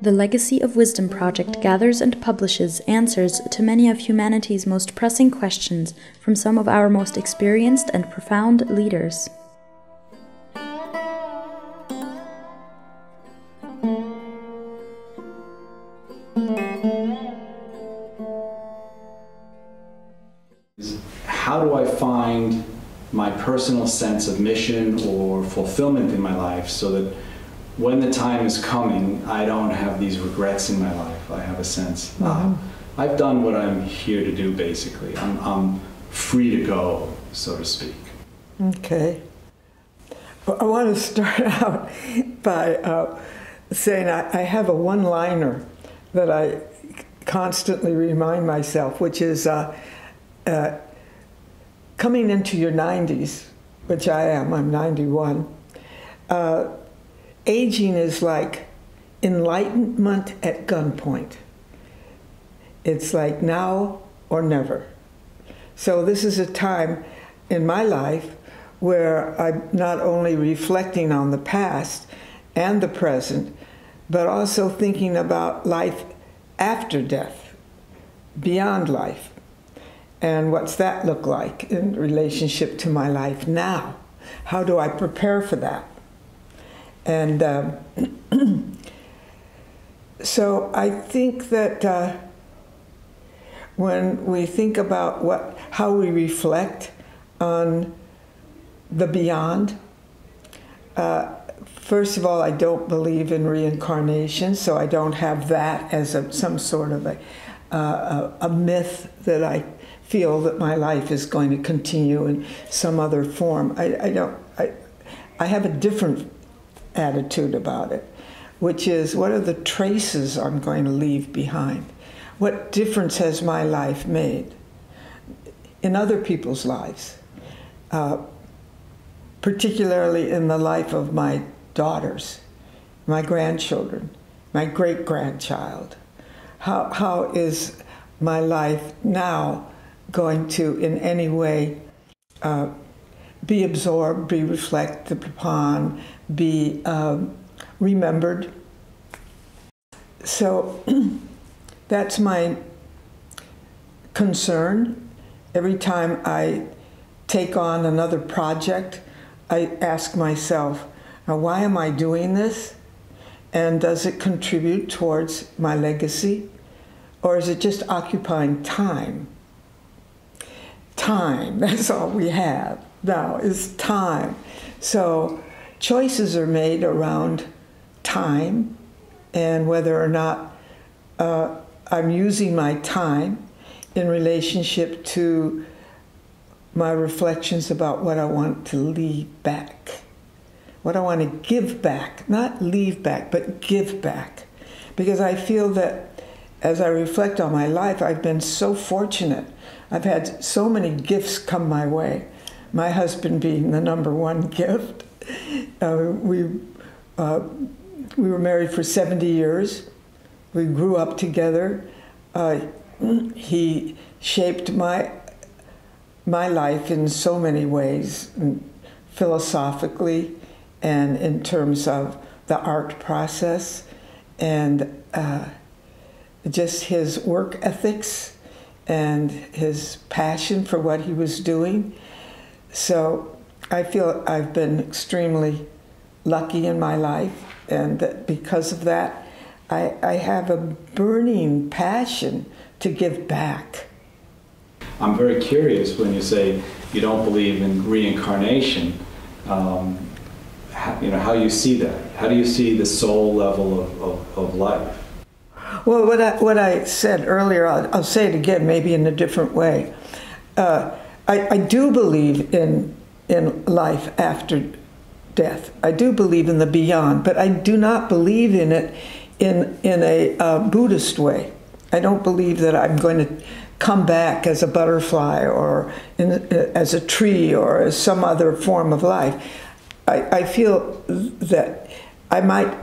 The Legacy of Wisdom project gathers and publishes answers to many of humanity's most pressing questions from some of our most experienced and profound leaders. How do I find my personal sense of mission or fulfillment in my life so that when the time is coming, I don't have these regrets in my life. I have a sense, I've done what I'm here to do, basically. I'm free to go, so to speak. Okay. Well, I want to start out by saying I have a one-liner that I constantly remind myself, which is coming into your 90s, which I am, I'm 91, aging is like enlightenment at gunpoint. It's like now or never. So this is a time in my life where I'm not only reflecting on the past and the present, but also thinking about life after death, beyond life. And what's that look like in relationship to my life now? How do I prepare for that? And so I think that when we think about how we reflect on the beyond, first of all, I don't believe in reincarnation, so I don't have that as some sort of a myth that I feel that my life is going to continue in some other form. I have a different attitude about it, which is, what are the traces I'm going to leave behind? What difference has my life made in other people's lives, particularly in the life of my daughters, my grandchildren, my great-grandchild? How is my life now going to, in any way, be absorbed, be reflected upon, be remembered? So that's my concern. Every time I take on another project, I ask myself, why am I doing this? And does it contribute towards my legacy? Or is it just occupying time? Time, that's all we have now, is time. So choices are made around time and whether or not I'm using my time in relationship to my reflections about what I want to leave back, what I want to give back, not leave back, but give back. Because I feel that as I reflect on my life, I've been so fortunate. I've had so many gifts come my way, my husband being the #1 gift. We were married for 70 years. We grew up together. He shaped my life in so many ways, philosophically and in terms of the art process, and just his work ethics and his passion for what he was doing. So I feel I've been extremely lucky in my life, and that because of that, I have a burning passion to give back. I'm very curious when you say you don't believe in reincarnation, how you see that. How do you see the soul level of life? Well, what I said earlier, I'll say it again, maybe in a different way. I do believe in life after death. I do believe in the beyond, but I do not believe in it in a Buddhist way. I don't believe that I'm going to come back as a butterfly or as a tree or as some other form of life. I feel that I might,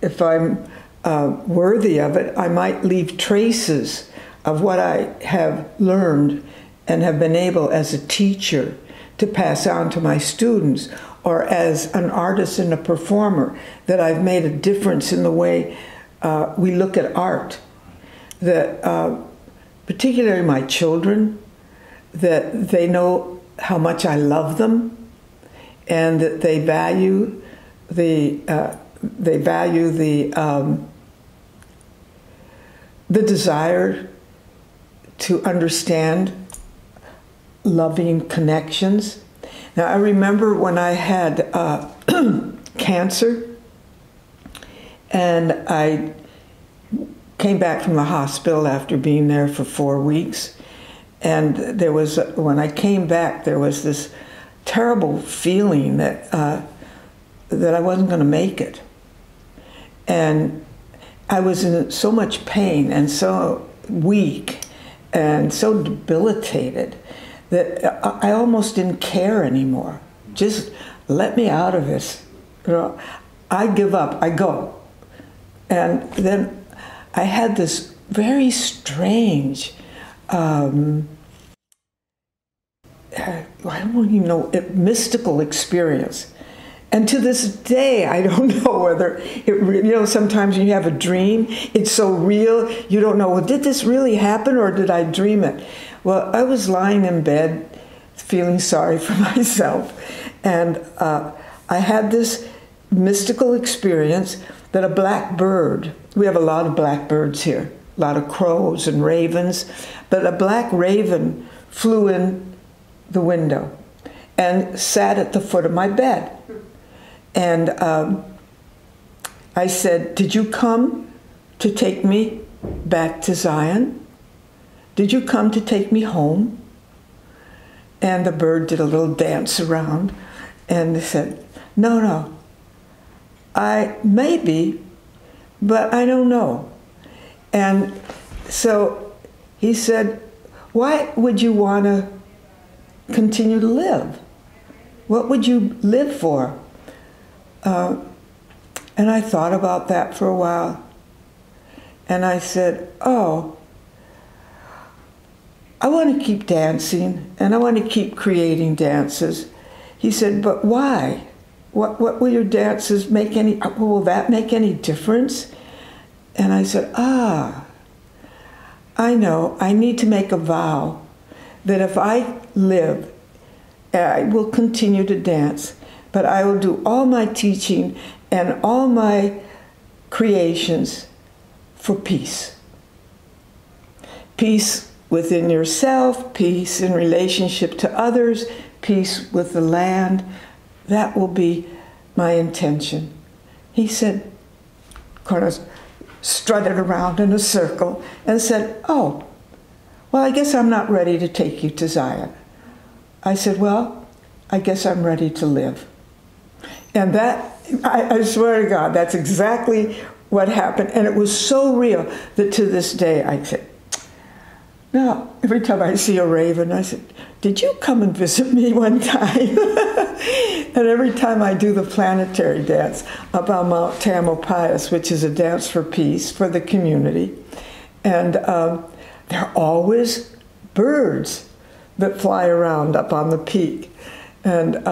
if I'm worthy of it, I might leave traces of what I have learned and have been able as a teacher to pass on to my students, or as an artist and a performer, that I've made a difference in the way we look at art, that particularly my children, that they know how much I love them, and that they value the desire to understand loving connections. Now, I remember when I had cancer, and I came back from the hospital after being there for 4 weeks, and there was, when I came back, there was this terrible feeling that that I wasn't going to make it, and I was in so much pain and so weak and so debilitated that I almost didn't care anymore. Just let me out of this. You know, I give up, I go. And then I had this very strange, I don't even know, mystical experience. And to this day, I don't know whether it, you know, sometimes you have a dream, it's so real, you don't know, well, did this really happen or did I dream it? Well, I was lying in bed feeling sorry for myself, and I had this mystical experience that a black bird, we have a lot of blackbirds here, a lot of crows and ravens, but a black raven flew in the window and sat at the foot of my bed. And I said, did you come to take me back to Zion? Did you come to take me home? And the bird did a little dance around and said, no, no, maybe, but I don't know. And so he said, why would you want to continue to live? What would you live for? And I thought about that for a while. And I said, oh, I want to keep dancing, and I want to keep creating dances. He said, but why? What will your dances make any, will that make any difference? And I said, I know, I need to make a vow that if I live, I will continue to dance, but I will do all my teaching and all my creations for peace. Peace within yourself, peace in relationship to others, peace with the land. That will be my intention. He said, kind of strutted around in a circle and said, oh, well, I guess I'm not ready to take you to Zion. I said, well, I guess I'm ready to live. And that, I swear to God, that's exactly what happened. And it was so real that to this day I said, now, every time I see a raven, I said, did you come and visit me one time? And every time I do the planetary dance up on Mount Tamalpais, which is a dance for peace for the community, and there are always birds that fly around up on the peak. And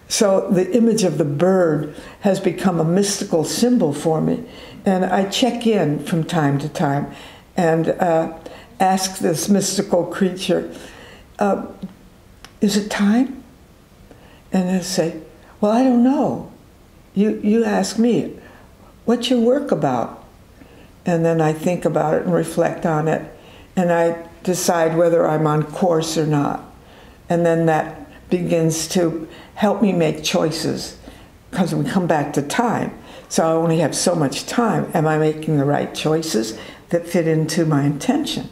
so the image of the bird has become a mystical symbol for me. And I check in from time to time and ask this mystical creature, is it time? And they say, well, I don't know. You ask me, what's your work about? And then I think about it and reflect on it, and I decide whether I'm on course or not. And then that begins to help me make choices, because we come back to time. So I only have so much time. Am I making the right choices that fit into my intention?